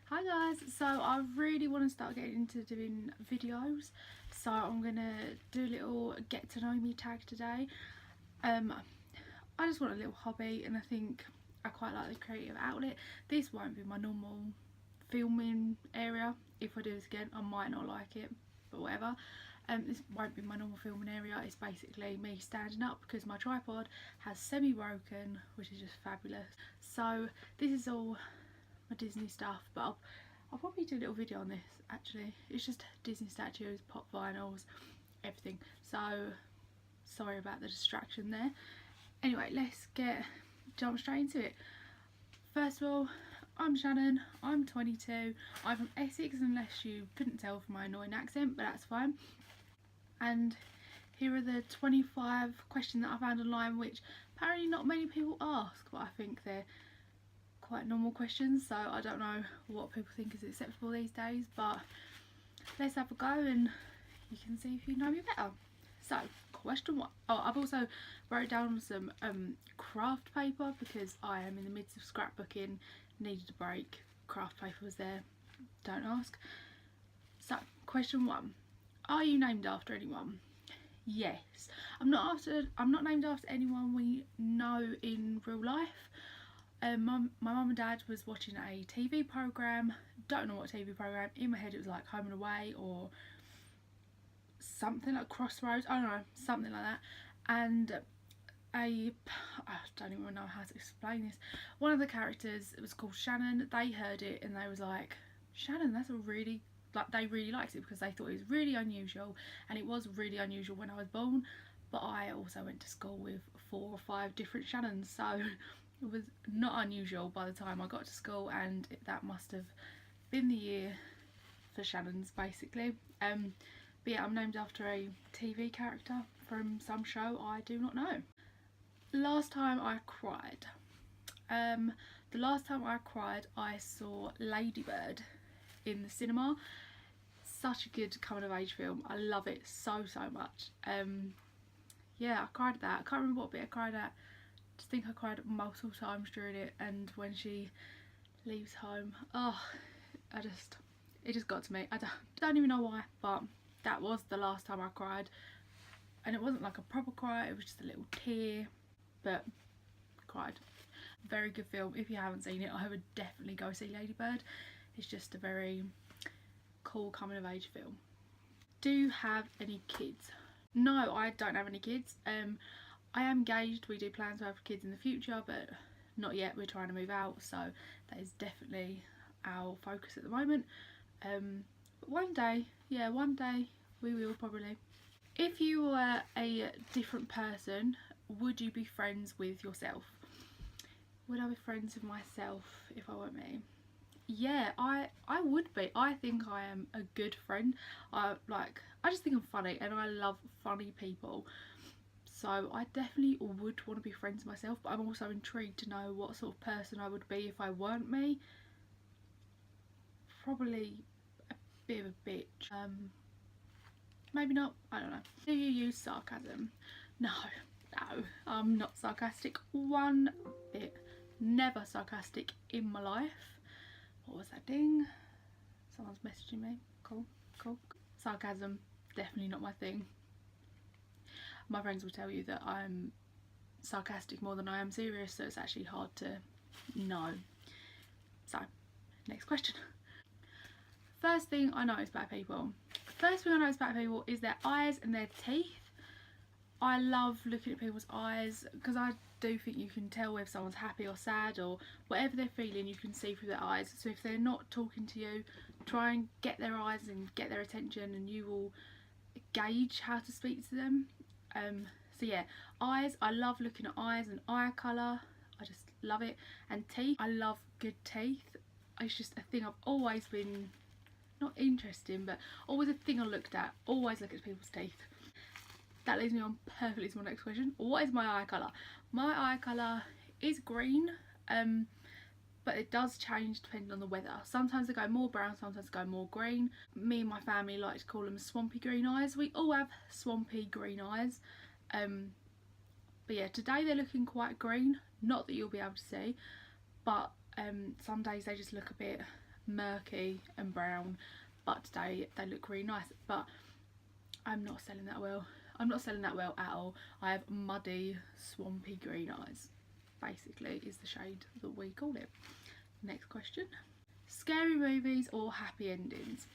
Hi guys, so I really want to start getting into doing videos, so I'm gonna do a little get to know me tag today. I just want a little hobby and I think I quite like the creative outlet. This won't be my normal filming area. If I do this again I might not like it, but whatever. This won't be my normal filming area. It's basically me standing up because my tripod has semi-broken, which is just fabulous. So this is all my Disney stuff, but I'll probably do a little video on this actually. It's just Disney statues, pop vinyls, everything. So sorry about the distraction there. Anyway, let's jump straight into it. First of all, I'm Shannon, I'm 22, I'm from Essex unless you couldn't tell from my annoying accent, but that's fine. And here are the 25 questions that I found online, which apparently not many people ask, but I think they're quite normal questions, so I don't know what people think is acceptable these days, but let's have a go and you can see if you know me better. So question 1. Oh, I've also wrote down some craft paper because I am in the midst of scrapbooking, needed a break, craft paper was there, don't ask. So question 1, are you named after anyone? Yes. I'm not named after anyone we know in real life. My mum and dad was watching a TV programme, don't know what TV programme, in my head it was like Home and Away or something like Crossroads, I don't know, something like that, and I don't even know how to explain this. One of the characters, it was called Shannon, they heard it and they was like, Shannon, that's a really, like they really liked it because they thought it was really unusual, and it was really unusual when I was born, but I also went to school with 4 or 5 different Shannons, so it was not unusual by the time I got to school, and that must have been the year for Shannons basically. But yeah, I'm named after a TV character from some show I do not know. Last time I cried. The last time I cried I saw Lady Bird in the cinema. Such a good coming of age film. I love it so much. Yeah, I cried at that. I can't remember what bit I cried at. I just think I cried multiple times during it, and when she leaves home, oh, it just got to me. I don't even know why, but that was the last time I cried, and it wasn't like a proper cry, it was just a little tear, but cried. Very good film. If you haven't seen it, I would definitely go see Lady Bird. It's just a very cool coming of age film. Do you have any kids? No, I don't have any kids. I am engaged, we do plan to have kids in the future, but not yet, we're trying to move out, so that is definitely our focus at the moment. But one day, yeah, one day we will probably. If you were a different person, would you be friends with yourself? Would I be friends with myself if I weren't me? Yeah, I would be. I think I am a good friend. I just think I'm funny and I love funny people. So I definitely would want to be friends with myself, but I'm also intrigued to know what sort of person I would be if I weren't me. Probably a bit of a bitch. Maybe not, I don't know. Do you use sarcasm? No, I'm not sarcastic one bit. Never sarcastic in my life. What was that ding? Someone's messaging me. Cool. Sarcasm, definitely not my thing. My friends will tell you that I'm sarcastic more than I am serious, so it's actually hard to know. So, next question. First thing I notice about people. First thing I notice about people is their eyes and their teeth. I love looking at people's eyes because I do think you can tell if someone's happy or sad or whatever they're feeling, you can see through their eyes. So if they're not talking to you, try and get their eyes and get their attention, and you will gauge how to speak to them. So yeah, eyes, I love looking at eyes and eye colour, I just love it. And teeth, I love good teeth. It's just a thing I've always been, not interested in, but always a thing I looked at, always look at people's teeth. That leads me on perfectly to my next question. What is my eye colour? My eye colour is green, but it does change depending on the weather. Sometimes they go more brown, sometimes they go more green. Me and my family like to call them swampy green eyes. We all have swampy green eyes. But yeah, today they're looking quite green. Not that you'll be able to see, but some days they just look a bit murky and brown, but today they look really nice. But I'm not selling that well. I'm not selling that well at all. I have muddy, swampy green eyes, basically, is the shade that we call it. Next question. Scary movies or happy endings?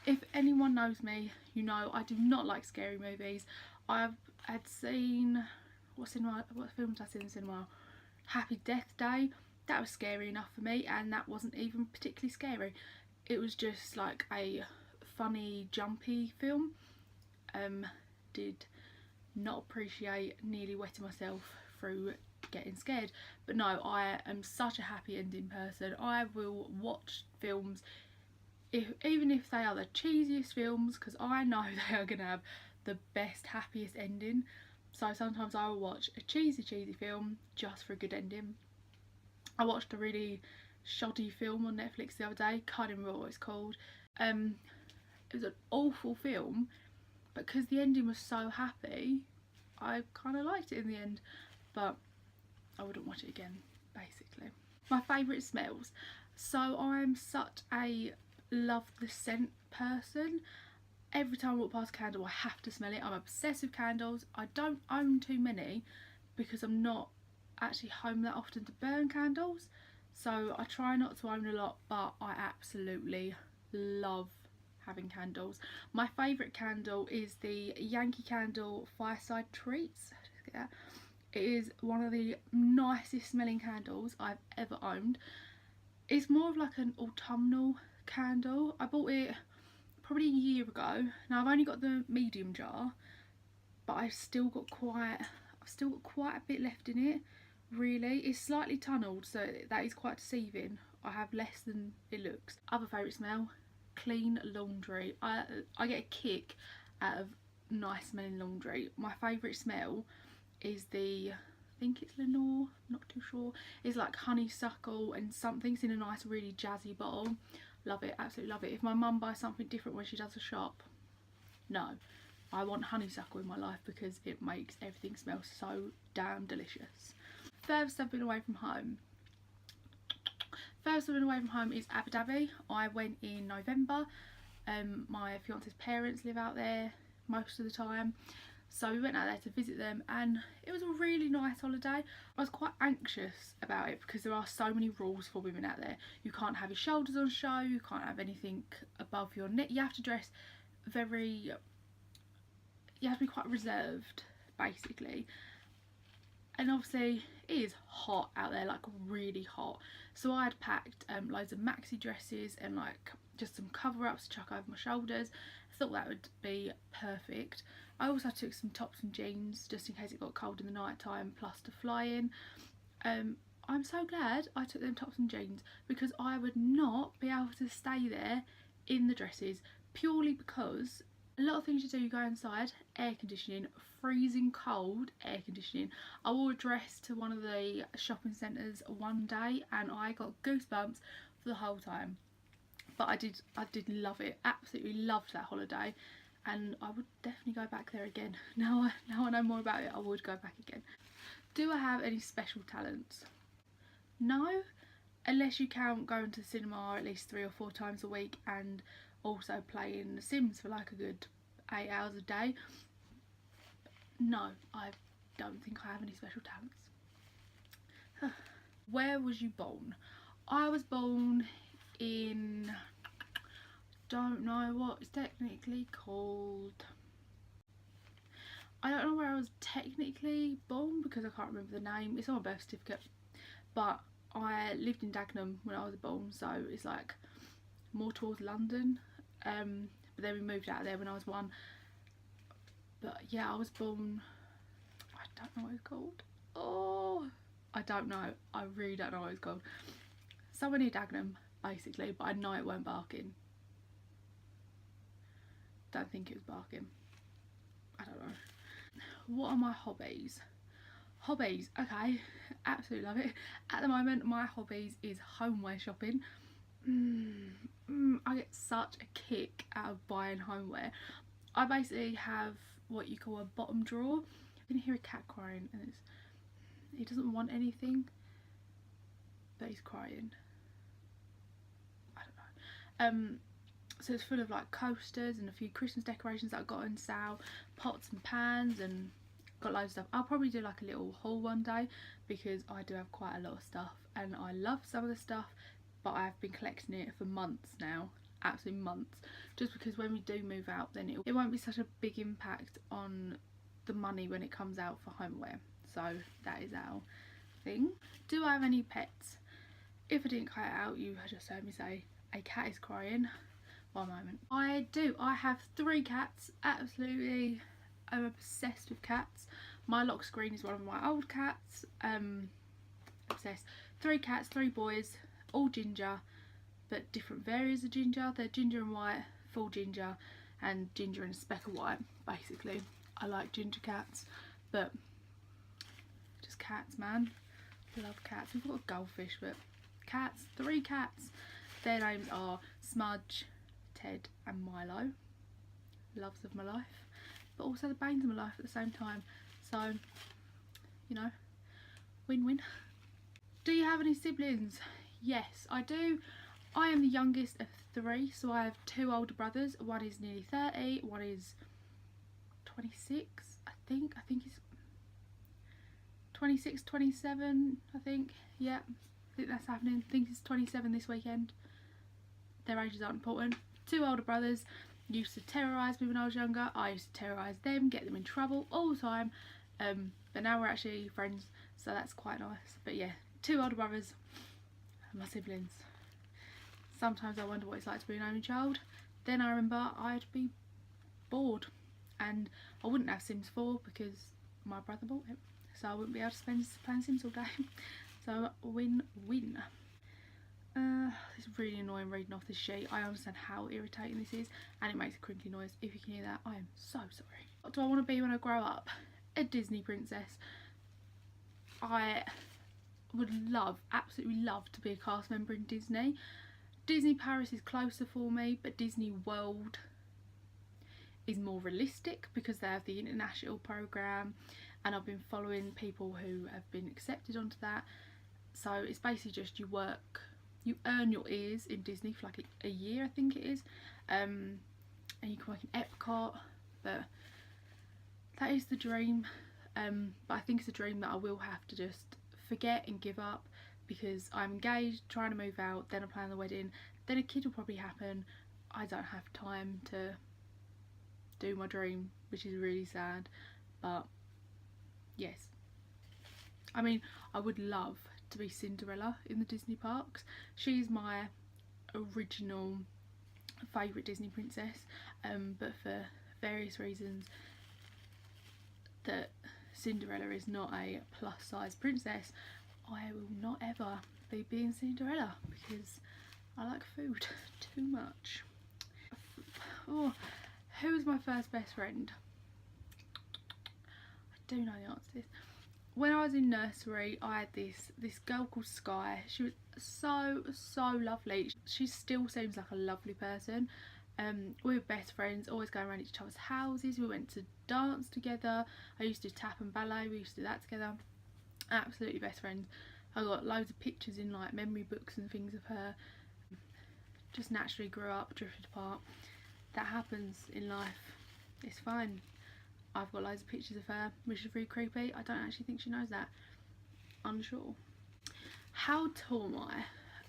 If anyone knows me, you know I do not like scary movies. I had seen, what films I seen in the cinema? Happy Death Day. That was scary enough for me, and that wasn't even particularly scary. It was just like a funny, jumpy film. Did not appreciate nearly wetting myself through getting scared. But no, I am such a happy ending person. I will watch films even if they are the cheesiest films, because I know they are going to have the best, happiest ending. So sometimes I will watch a cheesy film just for a good ending. I watched a really shoddy film on Netflix the other day, can't even remember what it's called. It was an awful film, but because the ending was so happy, I kind of liked it in the end, but I wouldn't watch it again, basically. My favourite smells. So I'm such a love the scent person. Every time I walk past a candle I have to smell it. I'm obsessed with candles. I don't own too many because I'm not actually home that often to burn candles, so I try not to own a lot, but I absolutely love having candles. My favourite candle is the Yankee Candle Fireside Treats. It is one of the nicest smelling candles I've ever owned. It's more of like an autumnal candle. I bought it probably a year ago. Now I've only got the medium jar, but I've still got quite a bit left in it. Really, it's slightly tunnelled, so that is quite deceiving. I have less than it looks. Other favourite smell, clean laundry. I get a kick out of nice smelling laundry. My favourite smell is the, I think it's Lenore, not too sure. It's like honeysuckle and something's in a nice really jazzy bottle. Love it, absolutely love it. If my mum buys something different when she does a shop, no, I want honeysuckle in my life because it makes everything smell so damn delicious. Furthest I've been away from home. Furthest I've been away from home is Abu Dhabi. I went in November. My fiance's parents live out there most of the time, so we went out there to visit them, and it was a really nice holiday. I was quite anxious about it because there are so many rules for women out there. You can't have your shoulders on show, you can't have anything above your neck, you have to dress very, you have to be quite reserved basically. And obviously it is hot out there, like really hot, so I had packed loads of maxi dresses and like just some cover-ups to chuck over my shoulders. I thought that would be perfect. I also took some tops and jeans just in case it got cold in the night time, plus to fly in. I'm so glad I took them tops and jeans because I would not be able to stay there in the dresses, purely because a lot of things you do, you go inside, air conditioning, freezing cold air conditioning. I wore a dress to one of the shopping centres one day and I got goosebumps for the whole time. But I did love it, absolutely loved that holiday, and I would definitely go back there again. Now I know more about it, I would go back again. Do I have any special talents? No, unless you count going to the cinema at least 3 or 4 times a week and also playing The Sims for like a good 8 hours a day. No, I don't think I have any special talents. Where was you born? I was born in, don't know what it's technically called. I don't know where I was technically born because I can't remember the name. It's on my birth certificate, but I lived in Dagenham when I was born, so it's like more towards London. But then we moved out of there when I was 1. But yeah, I was born, I don't know what it's called. Oh, I don't know. I really don't know what it's called. Somewhere near Dagenham, basically, but I know it weren't Barking. Don't think it was Barking. I don't know. What are my hobbies? Hobbies, okay, absolutely love it. At the moment, my hobbies is homeware shopping. I get such a kick out of buying homeware. I basically have what you call a bottom drawer. You can hear a cat crying and he doesn't want anything, but he's crying. I don't So it's full of like coasters and a few Christmas decorations that I got on sale, pots and pans, and got loads of stuff. I'll probably do like a little haul one day because I do have quite a lot of stuff and I love some of the stuff, but I've been collecting it for months now, absolute months, just because when we do move out then it won't be such a big impact on the money when it comes out for homeware. So that is our thing. Do I have any pets? If I didn't cut it out, you just heard me say a cat is crying. One moment. I do. I have 3 cats. Absolutely, I'm obsessed with cats. My lock screen is one of my old cats. Obsessed. 3 cats, 3 boys, all ginger, but different variants of ginger. They're ginger and white, full ginger, and ginger and a speck of white, basically. I like ginger cats, but just cats, man. Love cats. We've got a goldfish, but cats. 3 cats. Their names are Smudge, Ted and Milo. Loves of my life, but also the banes of my life at the same time. So, you know, win-win. Do you have any siblings? Yes, I do. I am the youngest of 3, so I have 2 older brothers. One is nearly 30, one is 26, I think he's 26, 27, I think. Yeah, I think that's happening. I think he's 27 this weekend. Their ages aren't important. 2 older brothers used to terrorise me when I was younger. I used to terrorise them, get them in trouble all the time. But now we're actually friends, so that's quite nice. But yeah, 2 older brothers and my siblings. Sometimes I wonder what it's like to be an only child. Then I remember I'd be bored and I wouldn't have Sims 4 because my brother bought it, so I wouldn't be able to spend playing Sims all day. So win-win. It's really annoying reading off this sheet. I understand how irritating this is, and it makes a crinkly noise. If you can hear that, I am so sorry. What do I want to be when I grow up? A Disney princess. I would love, absolutely love, to be a cast member in Disney. Disney Paris is closer for me, but Disney World is more realistic because they have the international program, and I've been following people who have been accepted onto that. So it's basically just you earn your ears in Disney for like a year, I think it is, and you can work in Epcot. But that is the dream, but I think it's a dream that I will have to just forget and give up because I'm engaged, trying to move out, then I plan the wedding, then a kid will probably happen. I don't have time to do my dream, which is really sad. But yes, I mean, I would love to be Cinderella in the Disney parks. She's my original favourite Disney princess, but for various reasons that Cinderella is not a plus size princess, I will not ever be being Cinderella because I like food too much. Oh, who was my first best friend? I do know the answer to this. When I was in nursery, I had this girl called Sky. She was so lovely. She still seems like a lovely person. We were best friends, always going around each other's houses. We went to dance together. I used to do tap and ballet. We used to do that together. Absolutely best friends. I got loads of pictures in like memory books and things of her. Just naturally grew up, drifted apart. That happens in life. It's fine. I've got loads of pictures of her, which is really creepy. I don't actually think she knows that. Unsure. How tall am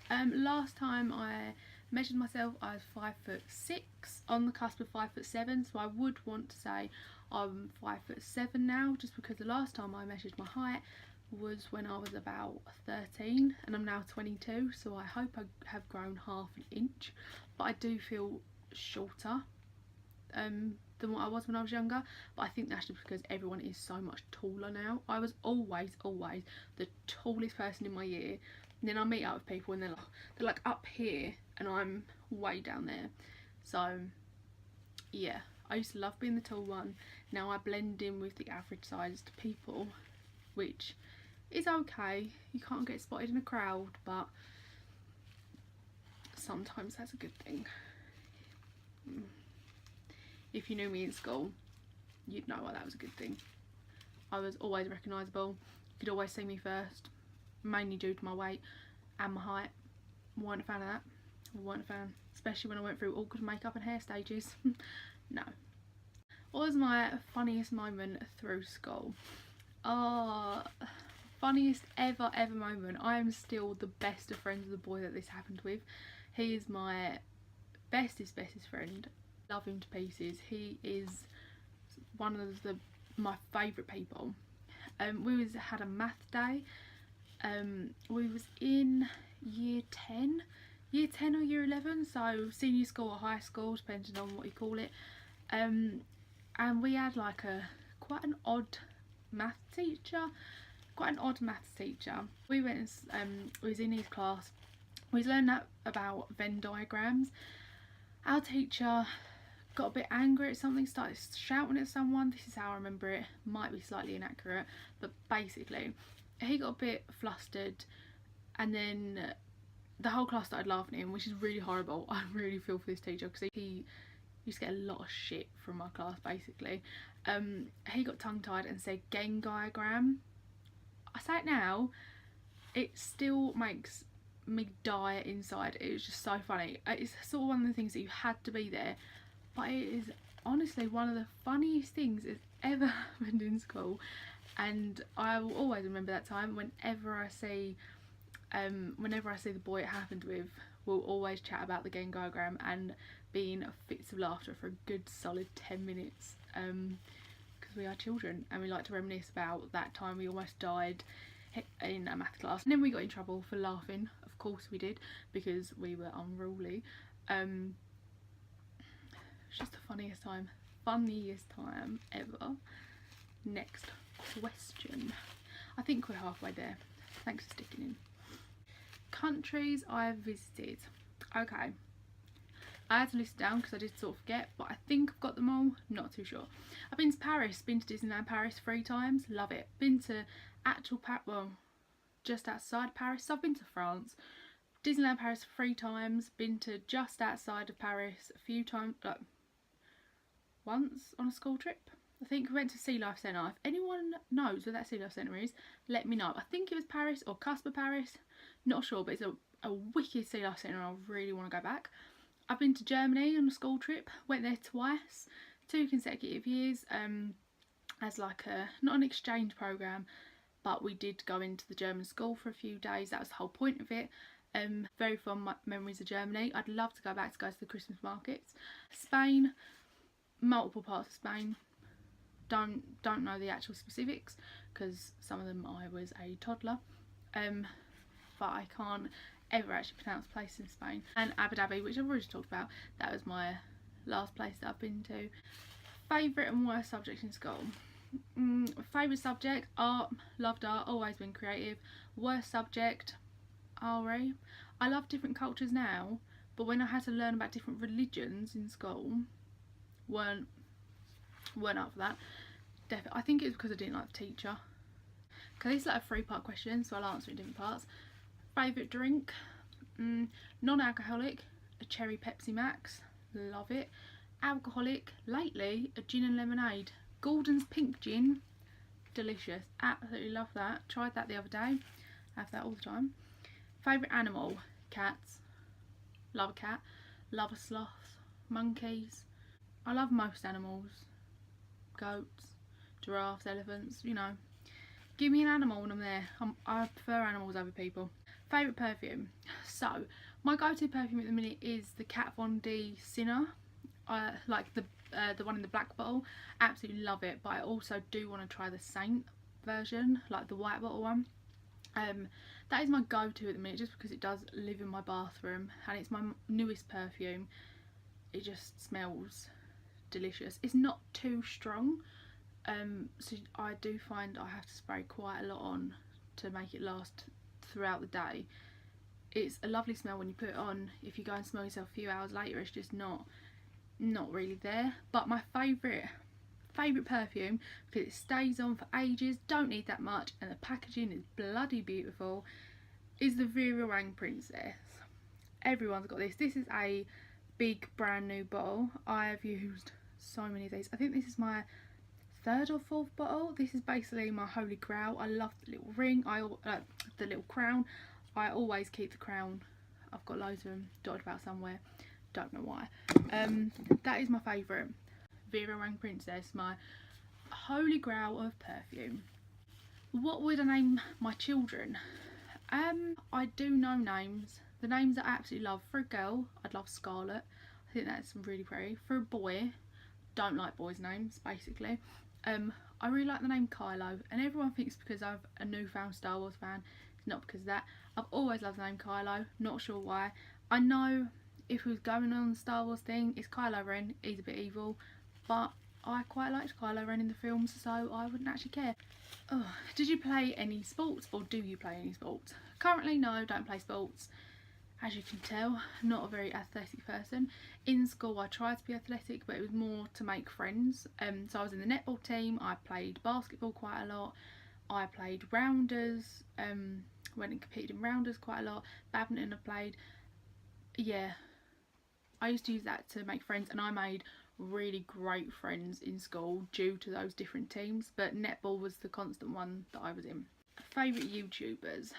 I? Last time I measured myself, I was 5'6", on the cusp of 5'7", so I would want to say I'm 5'7" now, just because the last time I measured my height was when I was about 13 and I'm now 22, so I hope I have grown half an inch, but I do feel shorter than what I was when I was younger. But I think that's just because everyone is so much taller now. I was always the tallest person in my year, and then I meet up with people and they're like up here and I'm way down there. So yeah, I used to love being the tall one. Now I blend in with the average sized people, which is okay. You can't get spotted in a crowd, but sometimes that's a good thing. If you knew me in school, you'd know why that was a good thing. I was always recognisable. You could always see me first, mainly due to my weight and my height. Weren't a fan of that. I weren't a fan, especially when I went through awkward makeup and hair stages. No. What was my funniest moment through school? Funniest ever moment. I am still the best of friends with the boy that this happened with. He is my bestest friend. Love him to pieces. He is one of my favourite people. We had a math day. We was in year 10 or year 11, so senior school or high school, depending on what you call it. And we had like quite an odd math teacher. We went and we was in his class. We was learning about Venn diagrams. Our teacher got a bit angry at something, started shouting at someone. This is how I remember it, might be slightly inaccurate, but basically he got a bit flustered, and then the whole class started laughing at him, which is really horrible. I really feel for this teacher because he used to get a lot of shit from my class basically. He got tongue-tied and said Venn diagram. I say it now, it still makes me die inside. It was just so funny. It's sort of one of the things that you had to be there, but it is honestly one of the funniest things that's ever happened in school, and I will always remember that time. Whenever I see the boy it happened with, we'll always chat about the Venn diagram and be in fits of laughter for a good solid 10 minutes, because we are children and we like to reminisce about that time we almost died in a math class. And then we got in trouble for laughing, of course we did, because we were unruly. It's just the funniest time ever. Next question. I think we're halfway there. Thanks for sticking in. Countries I've visited. Okay, I had to list down because I did sort of forget, but I think I've got them all, not too sure. I've been to Paris, been to Disneyland Paris 3 times, love it. Been to just outside Paris, so I've been to France. Disneyland Paris 3 times, been to just outside of Paris a few times, like once on a school trip. I think we went to Sea Life Centre. If anyone knows where that Sea Life Centre is, let me know. I think it was Paris or cusp of Paris, not sure, but it's a wicked Sea Life Centre and I really want to go back. I've been to Germany on a school trip, went there twice, 2 consecutive years, as like not an exchange programme, but we did go into the German school for a few days. That was the whole point of it. Very fond memories of Germany. I'd love to go back to the Christmas markets. Spain, multiple parts of Spain. Don't know the actual specifics because some of them I was a toddler, but I can't ever actually pronounce places in Spain. And Abu Dhabi, which I've already talked about, that was my last place that I've been to. Favourite and worst subjects in school. Favourite subject, art. Loved art, always been creative. Worst subject, RE. I love different cultures now, but when I had to learn about different religions in school, weren't up for that. I think it was because I didn't like the teacher. Okay, this is like a 3-part question, so I'll answer it in different parts. Favourite drink, non-alcoholic, a cherry Pepsi Max, love it. Alcoholic, lately, a gin and lemonade. Gordon's pink gin, delicious, absolutely love that. Tried that the other day, have that all the time. Favourite animal, cats, love a cat, love a sloth, monkeys. I love most animals, goats, giraffes, elephants, you know. Give me an animal when I'm there. I prefer animals over people. Favourite perfume. So, my go-to perfume at the minute is the Kat Von D Sinner. Like the one in the black bottle. Absolutely love it, but I also do want to try the Saint version, like the white bottle one. That is my go-to at the minute, just because it does live in my bathroom and it's my newest perfume. It just smells delicious. It's not too strong, so I do find I have to spray quite a lot on to make it last throughout the day. It's a lovely smell when you put it on. If you go and smell yourself a few hours later, it's just not really there. But my favourite perfume, because it stays on for ages, don't need that much, and the packaging is bloody beautiful, is the Vera Wang Princess. Everyone's got this. This is a big brand new bottle. I have used so many of these. I think this is my 3rd or 4th bottle. This is basically my holy grail. I love the little ring, the little crown. I always keep the crown I've got loads of them dotted about somewhere, don't know why. That is my favourite. Vera Wang Princess, my holy grail of perfume. What would I name my children? I do know names. The names I absolutely love. For a girl, I'd love Scarlet. I think that's really pretty. For a boy, don't like boys' names, basically. I really like the name Kylo, and everyone thinks because I'm a newfound Star Wars fan. It's not because of that. I've always loved the name Kylo, not sure why. I know if we was going on the Star Wars thing, it's Kylo Ren, he's a bit evil, but I quite liked Kylo Ren in the films, so I wouldn't actually care. Oh, did you play any sports, or do you play any sports? Currently, no, don't play sports. As you can tell, not a very athletic person. In school I tried to be athletic, but it was more to make friends. So I was in the netball team, I played basketball quite a lot, I played rounders, went and competed in rounders quite a lot, badminton I played. Yeah, I used to use that to make friends, and I made really great friends in school due to those different teams, but netball was the constant one that I was in. Favourite YouTubers?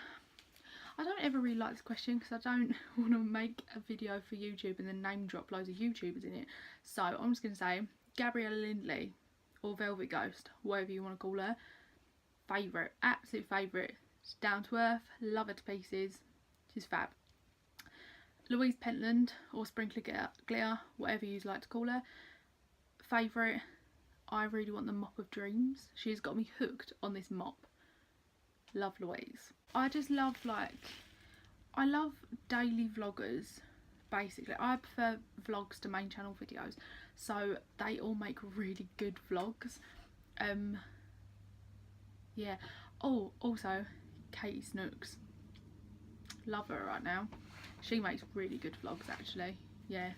I don't ever really like this question because I don't want to make a video for YouTube and then name drop loads of YouTubers in it. So I'm just going to say Gabriella Lindley, or Velvet Ghost, whatever you want to call her. Favourite, absolute favourite. She's down to earth, love her to pieces, she's fab. Louise Pentland, or Sprinkler Glitter, whatever you'd like to call her. Favourite, I really want the Mop of Dreams. She's got me hooked on this mop. Love Louise. I just love, I love daily vloggers, basically. I prefer vlogs to main channel videos, so they all make really good vlogs. Yeah. Oh, also Katie Snooks, love her right now. She makes really good vlogs, actually. Yeah,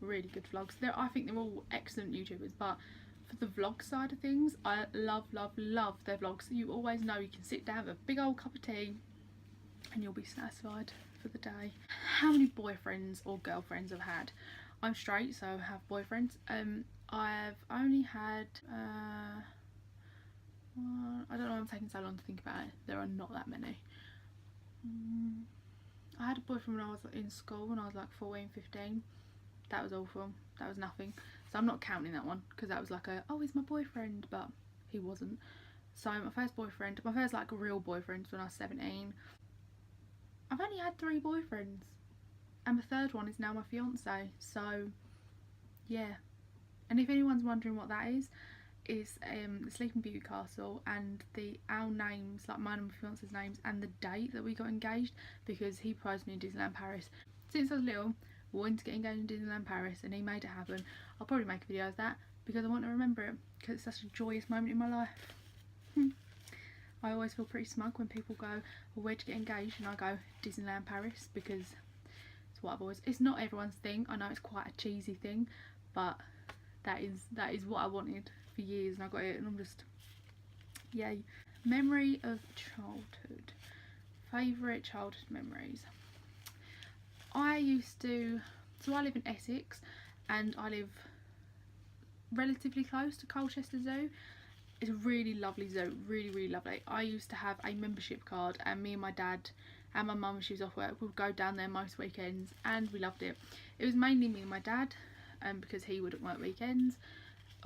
really good vlogs. I think they're all excellent YouTubers, but for the vlog side of things, I love their vlogs. You always know you can sit down with a big old cup of tea and you'll be satisfied for the day. How many boyfriends or girlfriends I've had? I'm straight, so I have boyfriends. I've only had I don't know, I'm taking so long to think about it. There are not that many. I had a boyfriend when I was in school, when I was like 14, 15. That was awful. That was nothing. So I'm not counting that one, because that was like oh, he's my boyfriend, but he wasn't. So my first like real boyfriend, when I was 17. I've only had 3 boyfriends, and my third one is now my fiance. So yeah. And if anyone's wondering what that is the Sleeping Beauty Castle, and our names, like mine and my fiance's names, and the date that we got engaged, because he proposed me in Disneyland Paris. Since I was little, we wanted to get engaged in Disneyland Paris, and he made it happen. I'll probably make a video of that because I want to remember it, because it's such a joyous moment in my life. I always feel pretty smug when people go, well, where'd you get engaged? And I go, Disneyland Paris, because it's what I've always, it's not everyone's thing. I know it's quite a cheesy thing, but that is what I wanted for years, and I got it, and I'm just, yay. Memory of childhood. Favourite childhood memories. I live in Essex, and I live relatively close to Colchester Zoo. It's a really lovely zoo, really lovely. I used to have a membership card, and me and my dad and my mum, when she was off work, would go down there most weekends, and we loved it. It was mainly me and my dad, because he wouldn't work weekends.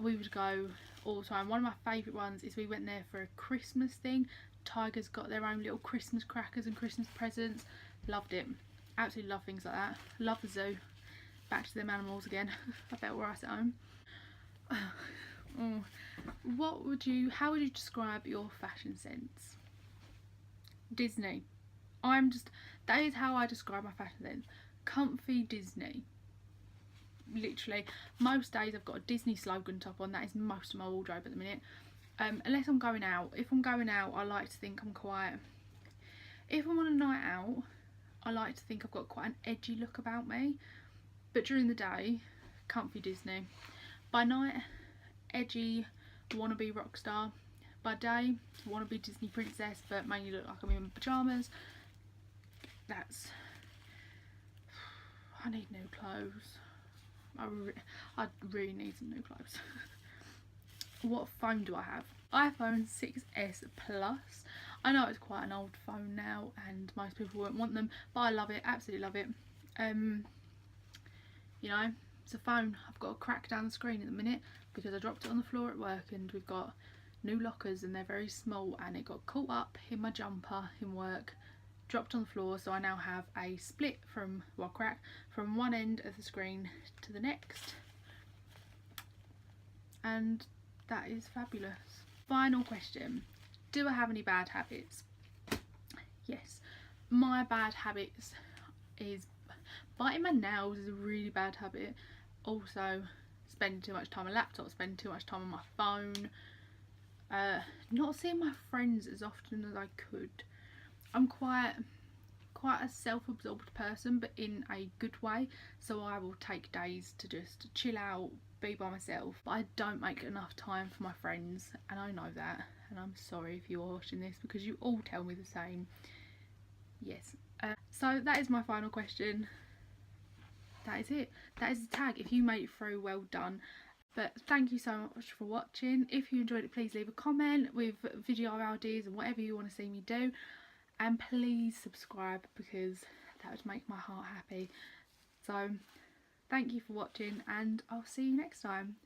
We would go all the time. One of my favourite ones is we went there for a Christmas thing. Tigers got their own little Christmas crackers and Christmas presents. Loved it. Absolutely love things like that. Love the zoo. Back to them animals again. I felt right at home. How would you describe your fashion sense? Disney. That is how I describe my fashion sense. Comfy Disney. Literally, most days I've got a Disney slogan top on. That is most of my wardrobe at the minute. Unless I'm going out. If I'm going out, I like to think I'm quite, if I'm on a night out, I like to think I've got quite an edgy look about me. But during the day, comfy Disney. By night, edgy, wannabe rock star. By day, wannabe Disney princess, but mainly look like I'm in pyjamas. I need new clothes. I really need some new clothes. What phone do I have? iPhone 6s Plus. I know it's quite an old phone now and most people won't want them, but I love it, absolutely love it. You know, it's a phone. I've got a crack down the screen at the minute because I dropped it on the floor at work, and we've got new lockers and they're very small, and it got caught up in my jumper in work, dropped on the floor, so I now have a split from, well, crack from one end of the screen to the next, and that is fabulous. Final question, do I have any bad habits? Yes, my bad habits is biting my nails is a really bad habit. Also, spending too much time on a laptop, spending too much time on my phone, not seeing my friends as often as I could. I'm quite a self-absorbed person, but in a good way, so I will take days to just chill out, be by myself, but I don't make enough time for my friends, and I know that, and I'm sorry if you're watching this because you all tell me the same. Yes. So that is my final question. That is it. That is the tag. If you made it through, well done. But thank you so much for watching. If you enjoyed it, please leave a comment with video ideas and whatever you want to see me do, and please subscribe because that would make my heart happy. So thank you for watching, and I'll see you next time.